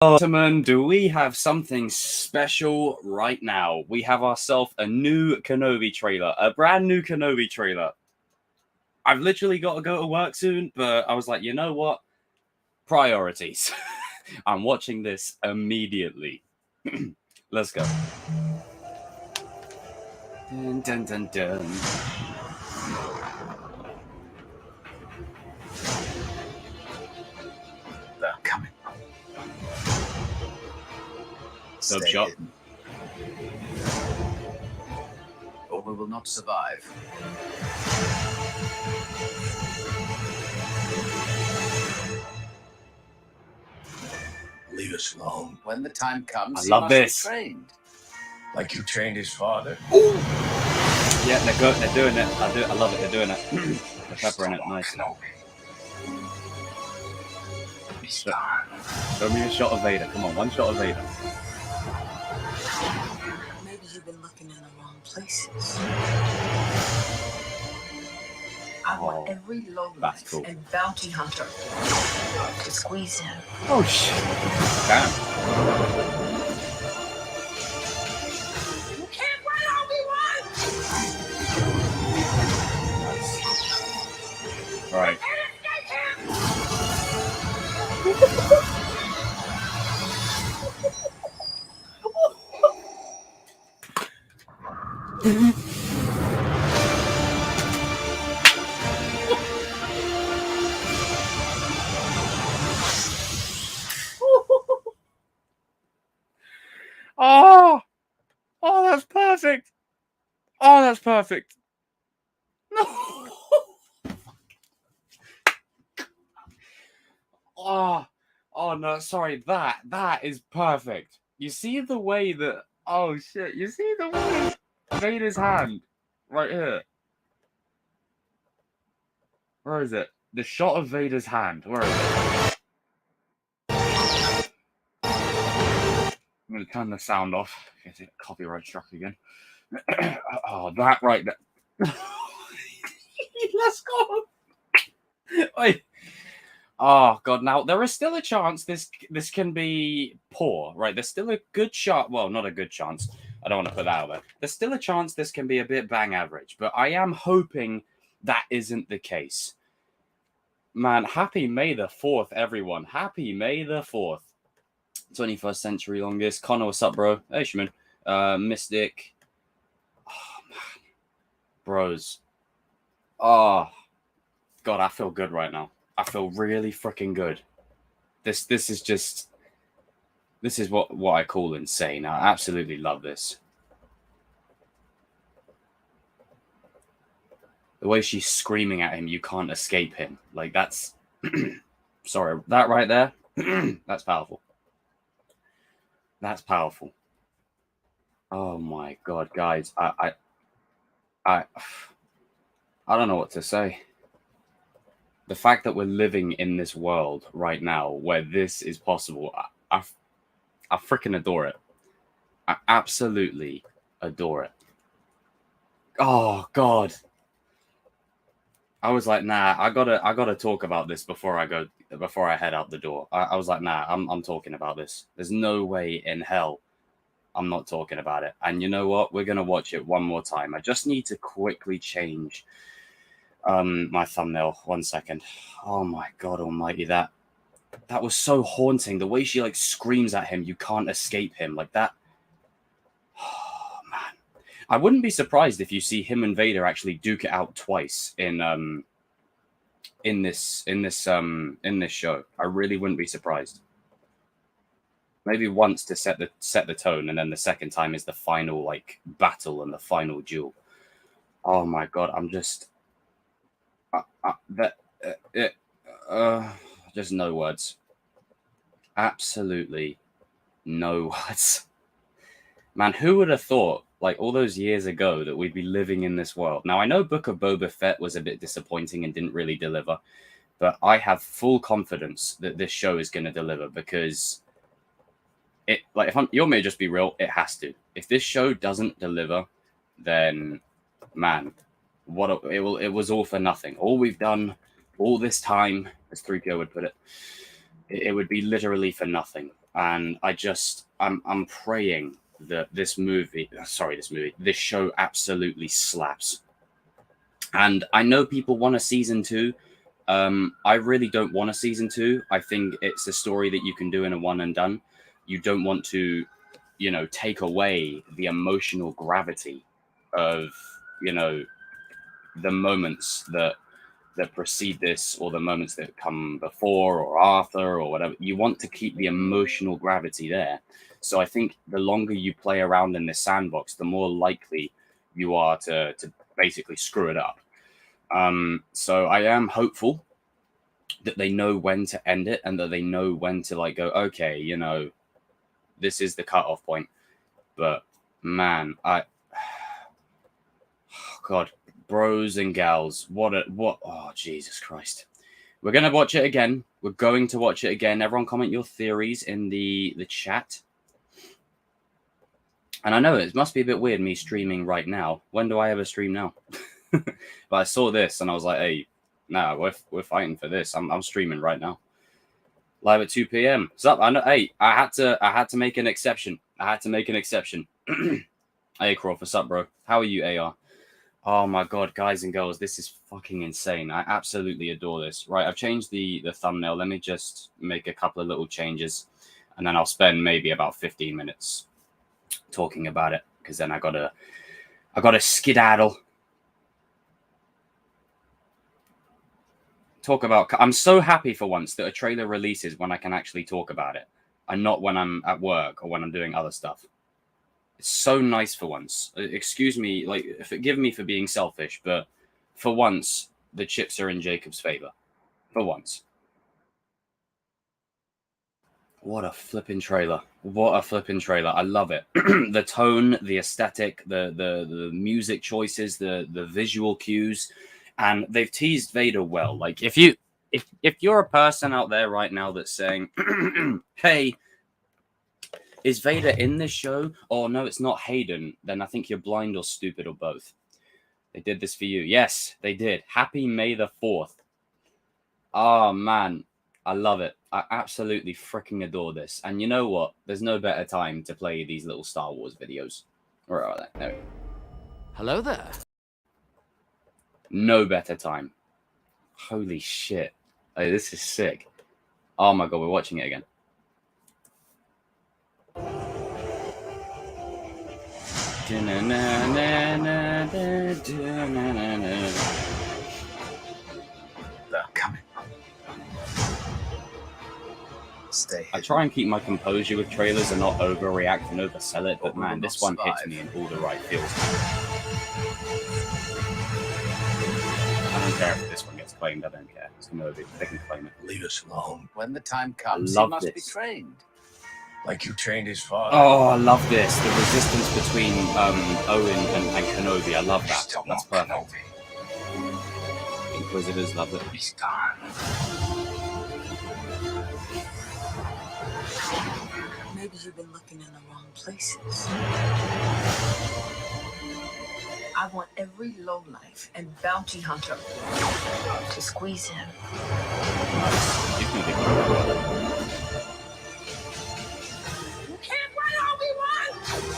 Gentlemen, do we have something special right now? We have ourselves a new Kenobi trailer, a brand new Kenobi trailer. I've literally got to go to work soon, but I was like, you know what? Priorities. I'm watching this immediately. Let's go. Dun, dun, dun, dun. They're coming. Sub Stay shop. hidden, or we will not survive. Leave us alone. When the time comes, I he love must be this. trained. Like you trained his father. Yeah, they're doing it. I love it. They're doing it. They're peppering it. Nice. Show me a shot of Vader. Come on, one shot of Vader. Maybe you've been looking in the wrong places. I want every lowlife cool. and bounty hunter to squeeze in. Oh shit! Damn. You can't run, Obi-Wan! All right. Oh, that's perfect. Oh, that's perfect. No. Oh no, sorry. That is perfect. You see the way that? Oh shit! You see the way Vader's hand right here. Where is it? The shot of Vader's hand. Where is it? I'm gonna turn the sound off. Get it copyright struck again. Oh, that right there. Let's go. Wait. Oh god, now there is still a chance this can be poor, right? There's still a good shot. Well, not a good chance. I don't want to put that out there. There's still a chance this can be a bit bang average, but I am hoping that isn't the case. Man, happy May the 4th, everyone. Happy May the 4th. 21st century longest. Connor, what's up, bro? Hey, Shimon. Mystic. Oh, man. Bros. Oh, God, I feel good right now. I feel really freaking good. This is what I call insane. I absolutely love this. The way she's screaming at him, you can't escape him. Like, that's... Sorry, that right there, that's powerful. That's powerful. Oh my god, guys. I don't know what to say. The fact that we're living in this world right now where this is possible, I freaking adore it. I absolutely adore it. Oh god. I was like, nah, I gotta talk about this before I head out the door. I was like, nah, I'm talking about this. There's no way in hell I'm not talking about it. And you know what? We're gonna watch it one more time. I just need to quickly change my thumbnail. 1 second. Oh my god almighty, that was so haunting. The way she like screams at him, you can't escape him, like that. Oh man. I wouldn't be surprised if you see him and Vader actually duke it out twice in this show. I really wouldn't be surprised. Maybe once to set the tone, and then the second time is the final like battle and the final duel. Oh my god, I'm just just no words. Absolutely no words. Man, who would have thought, like all those years ago, that we'd be living in this world? Now, I know Book of Boba Fett was a bit disappointing and didn't really deliver, but I have full confidence that this show is going to deliver, because it, like, you want me to just be real, it has to. If this show doesn't deliver, then, man, it was all for nothing. All we've done, all this time, as 3PO would put it, it would be literally for nothing. and I'm praying that this show absolutely slaps. And I know people want a season 2. I really don't want a season 2. I think it's a story that you can do in a one and done. You don't want to, take away the emotional gravity of, the moments that precede this, or the moments that come before or after or whatever. You want to keep the emotional gravity there. So I think the longer you play around in this sandbox, the more likely you are to basically screw it up. So I am hopeful that they know when to end it, and that they know when to like go, okay, this is the cutoff point. But man, God, bros and gals, oh, Jesus Christ. We're going to watch it again. We're going to watch it again. Everyone comment your theories in the chat. And I know it must be a bit weird me streaming right now. When do I ever stream now? But I saw this and I was like, hey, no, we're fighting for this. I'm streaming right now. Live at 2 p.m. What's up? I know. Hey, I had to make an exception. Hey, Croft, what's up, bro? How are you, AR? Oh my God, guys and girls, this is fucking insane. I absolutely adore this. Right, I've changed the thumbnail. Let me just make a couple of little changes, and then I'll spend maybe about 15 minutes talking about it, because then I gotta skedaddle. Talk about. I'm so happy for once that a trailer releases when I can actually talk about it, and not when I'm at work or when I'm doing other stuff. It's so nice for once. Excuse me, forgive me for being selfish, but for once, the chips are in Jacob's favor. For once. What a flipping trailer. I love it. The tone, the aesthetic, the music choices, the visual cues, and they've teased Vader well. Like if you're a person out there right now that's saying, hey, is Vader in this show? Oh, no, it's not Hayden. Then I think you're blind or stupid or both. They did this for you. Yes, they did. Happy May the 4th. Oh, man. I love it. I absolutely freaking adore this. And you know what? There's no better time to play these little Star Wars videos. Where are they? There we go. Hello there. No better time. Holy shit. Hey, this is sick. Oh, my God. We're watching it again. They're coming. Stay hidden. I try and keep my composure with trailers and not overreact and oversell it, but man, this one hits me in all the right feels. I don't care if this one gets claimed. I don't care. It's Kenobi. They can claim it. Leave us alone. When the time comes, love he must be this. trained. Like you trained his father. Oh, I love this. The resistance between Owen and Kenobi. I love that. That's perfect. Kenobi. Inquisitors love it. He's gone. Maybe you've been looking in the wrong places. I want every lowlife and bounty hunter to squeeze him. You can be good. You can't run Obi-Wan!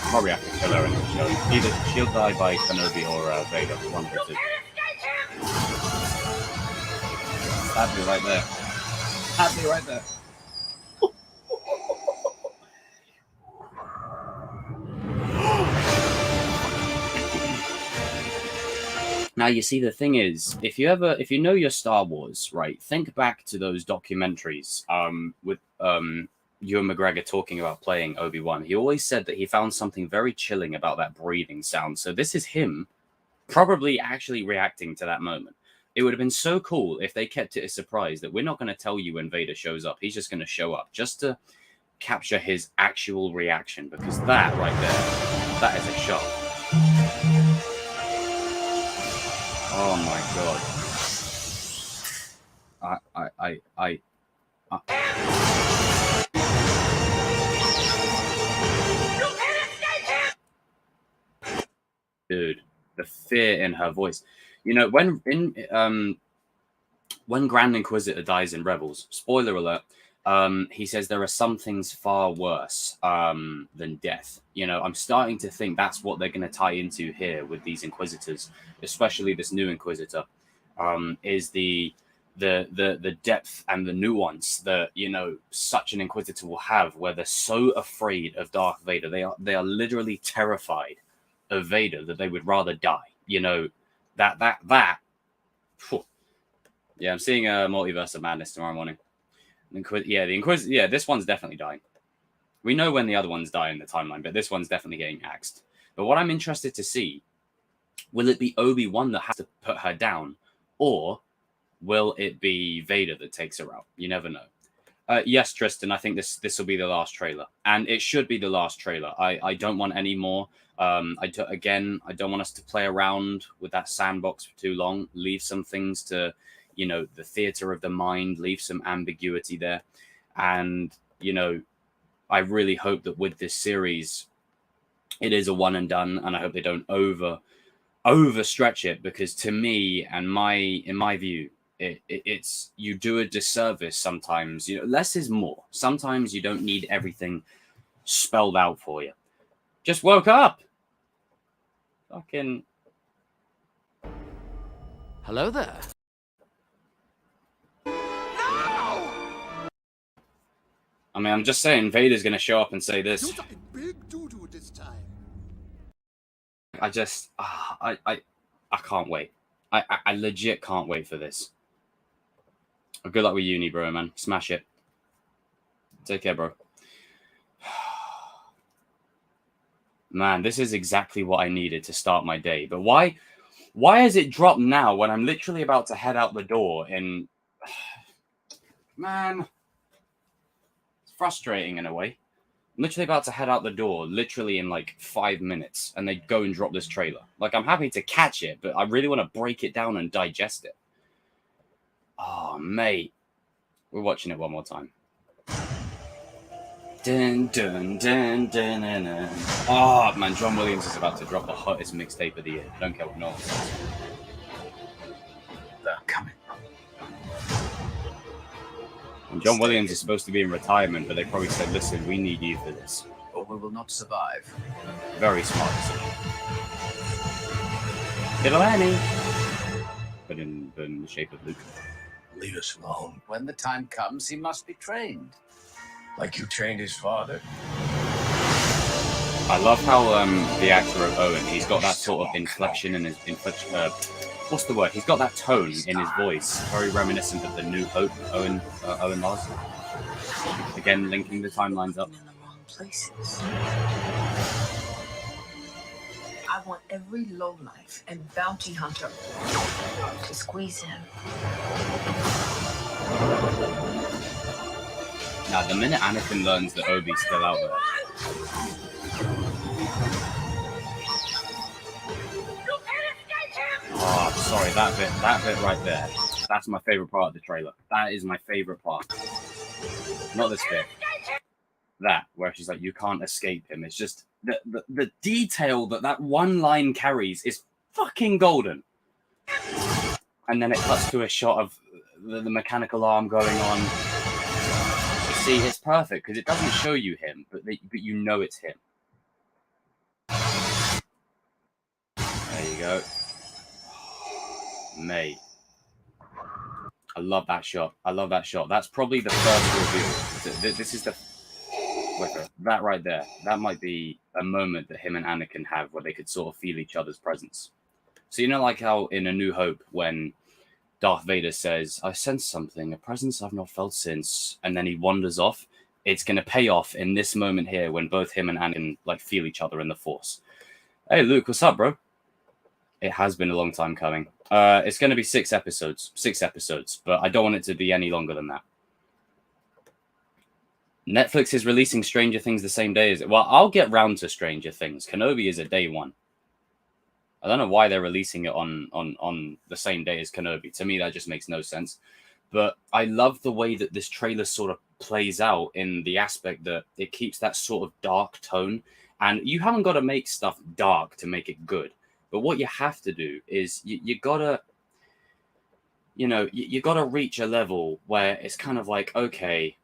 Probably have to kill her in the show. Either she'll die by Kenobi or Vader. One of the two. That'd be right there. That'd be right there. Now, you see, the thing is, if you know your Star Wars, right, think back to those documentaries with Ewan McGregor talking about playing Obi-Wan. He always said that he found something very chilling about that breathing sound. So this is him probably actually reacting to that moment. It would have been so cool if they kept it a surprise that we're not going to tell you when Vader shows up. He's just going to show up just to capture his actual reaction, because that right there, that is a shot. Oh my God. Dude, the fear in her voice. You know, when Grand Inquisitor dies in Rebels, spoiler alert, He says there are some things far worse than death. You know, I'm starting to think that's what they're going to tie into here with these Inquisitors, especially this new Inquisitor, is the depth and the nuance that, you know, such an Inquisitor will have, where they're so afraid of Darth Vader. They are literally terrified of Vader that they would rather die. You know, that. Phew. Yeah, I'm seeing a Multiverse of Madness tomorrow morning. The Inquisitor. Yeah, this one's definitely dying. We know when the other ones die in the timeline, but this one's definitely getting axed. But what I'm interested to see, will it be Obi-Wan that has to put her down, or will it be Vader that takes her out? You never know. Yes, Tristan, I think this will be the last trailer, and it should be the last trailer. I don't want any more. I don't want us to play around with that sandbox for too long. Leave some things to, you know, the theater of the mind. Leave some ambiguity there, and you know, I really hope that with this series, it is a one and done, and I hope they don't overstretch it, because to me and in my view, it's you do a disservice sometimes. You know, less is more. Sometimes you don't need everything spelled out for you. Just woke up. Fucking. Hello there. I mean, I'm just saying, Vader's gonna show up and say this. You took a big doo-doo this time. I can't wait. I legit can't wait for this. Good luck with uni, bro, man. Smash it. Take care, bro. Man, this is exactly what I needed to start my day. But why has it dropped now when I'm literally about to head out the door? Man, it's frustrating in a way. I'm literally about to head out the door, literally in like 5 minutes, and they go and drop this trailer. Like, I'm happy to catch it, but I really want to break it down and digest it. Oh, mate. We're watching it one more time. Dun, dun, dun, dun, dun, dun. Oh, man, John Williams is about to drop the hottest mixtape of the year. Don't care what no one says. They're coming. And John Williams is supposed to be in retirement, but they probably said, listen, we need you for this. Or we will not survive. Very smart decision. Little Annie. But in the shape of Luke. Leave us alone. When the time comes, he must be trained. Like you trained his father? I love how the actor of Owen, he's got that sort of inflection in his inflection. What's the word? He's got that tone in his voice, very reminiscent of the New Hope Owen Mars. Again, linking the timelines up. In the wrong places. I want every lowlife and bounty hunter to squeeze him. Now, the minute Anakin learns that Obi's still out there, oh, sorry, that bit right there. That's my favorite part of the trailer. That is my favorite part. Not this bit. That, where she's like, you can't escape him. It's just the detail that one line carries is fucking golden. And then it cuts to a shot of the mechanical arm going on. You see, it's perfect because it doesn't show you him, but you know it's him. There you go. Mate. I love that shot. I love that shot. That's probably the first reveal. This is the... That right there. That might be a moment that him and Anakin have where they could sort of feel each other's presence. So, you know, like how in A New Hope, when Darth Vader says, I sense something, a presence I've not felt since, and then he wanders off, it's going to pay off in this moment here when both him and Anakin, like, feel each other in the Force. Hey, Luke, what's up, bro? It has been a long time coming. It's going to be 6 episodes, but I don't want it to be any longer than that. Netflix is releasing Stranger Things the same day as it. Well, I'll get round to Stranger Things. Kenobi is a day one. I don't know why they're releasing it on the same day as Kenobi. To me, that just makes no sense. But I love the way that this trailer sort of plays out in the aspect that it keeps that sort of dark tone. And you haven't got to make stuff dark to make it good. But what you have to do is you gotta, you know, you gotta reach a level where it's kind of like, okay,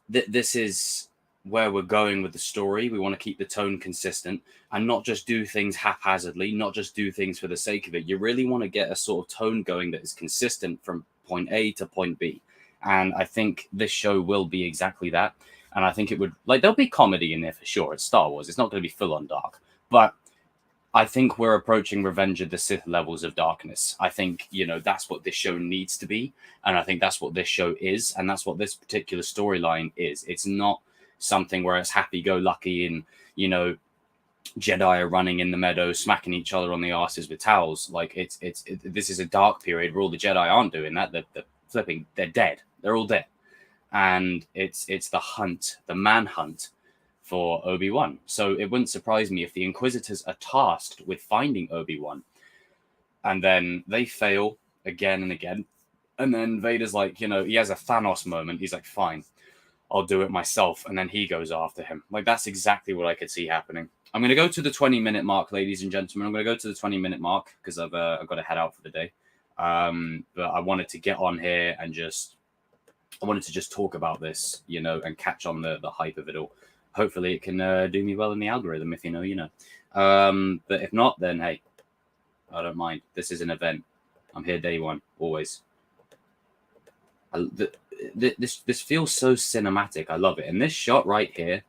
this is where we're going with the story. We want to keep the tone consistent and not just do things haphazardly, not just do things for the sake of it. You really want to get a sort of tone going that is consistent from point A to point B. And I think this show will be exactly that. And I think it would, like, there'll be comedy in there for sure. It's Star Wars. It's not going to be full on dark. But I think we're approaching Revenge of the Sith levels of darkness. I think, that's what this show needs to be. And I think that's what this show is. And that's what this particular storyline is. It's not something where it's happy-go-lucky and, Jedi are running in the meadow, smacking each other on the asses with towels. Like, this is a dark period where all the Jedi aren't doing that. They're dead. They're all dead. And it's the hunt, the manhunt for Obi-Wan. So it wouldn't surprise me if the Inquisitors are tasked with finding Obi-Wan and then they fail again and again. And then Vader's like, he has a Thanos moment. He's like, fine, I'll do it myself. And then he goes after him. Like, that's exactly what I could see happening. I'm going to go to the 20-minute mark, ladies and gentlemen. I'm going to go to the 20-minute mark because I've got to head out for the day. But I wanted to get on here and I wanted to just talk about this, and catch on the hype of it all. Hopefully it can do me well in the algorithm, if you know. But if not, then hey, I don't mind. This is an event. I'm here day one, always. This feels so cinematic. I love it. And this shot right here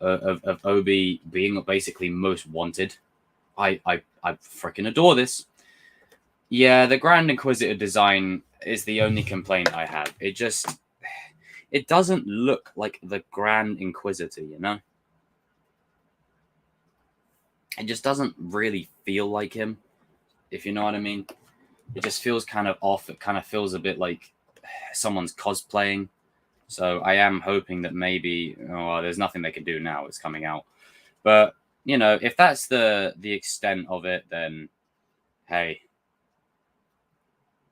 of Obi being basically most wanted, I freaking adore this. Yeah, the Grand Inquisitor design is the only complaint I have. It doesn't look like the Grand Inquisitor, It just doesn't really feel like him, if you know what I mean. It just feels kind of off. It kind of feels a bit like someone's cosplaying. So I am hoping that maybe, there's nothing they can do now. It's coming out. But, if that's the extent of it, then, hey,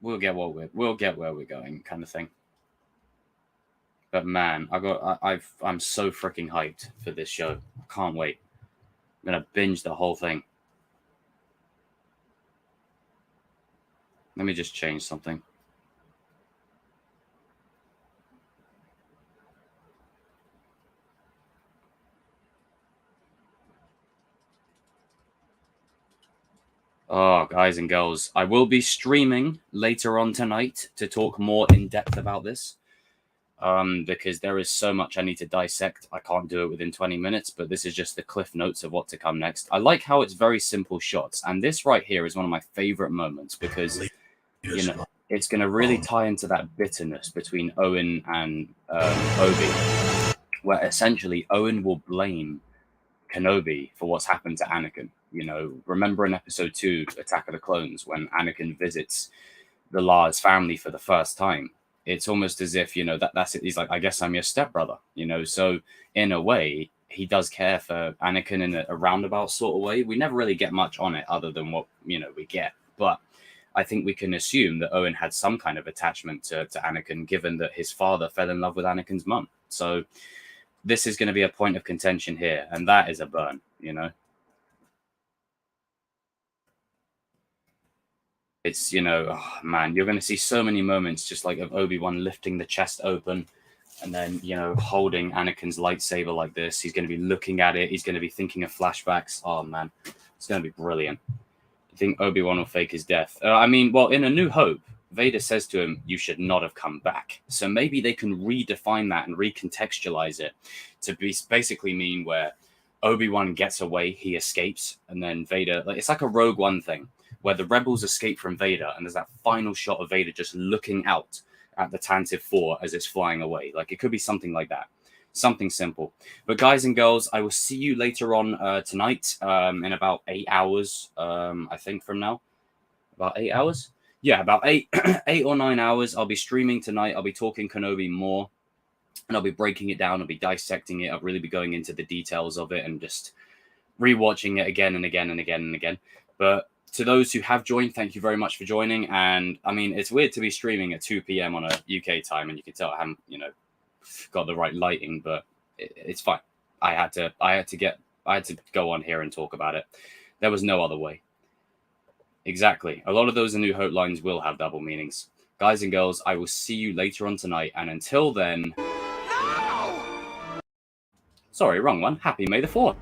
we'll get where we're going, kind of thing. But man, I'm so freaking hyped for this show. I can't wait. I'm gonna binge the whole thing. Let me just change something. Oh, guys and girls, I will be streaming later on tonight to talk more in depth about this. Because there is so much I need to dissect. I can't do it within 20 minutes, but this is just the cliff notes of what to come next. I like how it's very simple shots. And this right here is one of my favorite moments because, it's going to really tie into that bitterness between Owen and Obi, where essentially Owen will blame Kenobi for what's happened to Anakin. Remember in episode 2, Attack of the Clones, when Anakin visits the Lars family for the first time? It's almost as if, that's it. He's like, I guess I'm your stepbrother, So in a way, he does care for Anakin in a roundabout sort of way. We never really get much on it other than what, we get. But I think we can assume that Owen had some kind of attachment to Anakin, given that his father fell in love with Anakin's mum. So this is going to be a point of contention here. And that is a burn, It's, oh man, you're going to see so many moments just like of Obi-Wan lifting the chest open and then, holding Anakin's lightsaber like this. He's going to be looking at it. He's going to be thinking of flashbacks. Oh man, it's going to be brilliant. I think Obi-Wan will fake his death. In A New Hope, Vader says to him, you should not have come back. So maybe they can redefine that and recontextualize it to basically mean where Obi-Wan gets away, he escapes, and then Vader, it's like a Rogue One thing, where the rebels escape from Vader, and there's that final shot of Vader just looking out at the Tantive 4 as it's flying away. Like, it could be something like that. Something simple. But guys and girls, I will see you later on tonight in about 8 hours, I think, from now. About 8 hours? Yeah, about 8 or 9 hours. I'll be streaming tonight. I'll be talking Kenobi more, and I'll be breaking it down. I'll be dissecting it. I'll really be going into the details of it and just rewatching it again and again and again and again. But to those who have joined, thank you very much for joining. And it's weird to be streaming at 2 p.m. on a UK time, and you can tell I haven't, got the right lighting, but it's fine. I had to go on here and talk about it. There was no other way. Exactly. A lot of those A New Hope lines will have double meanings. Guys and girls, I will see you later on tonight. And until then... Sorry, wrong one. Happy May the 4th.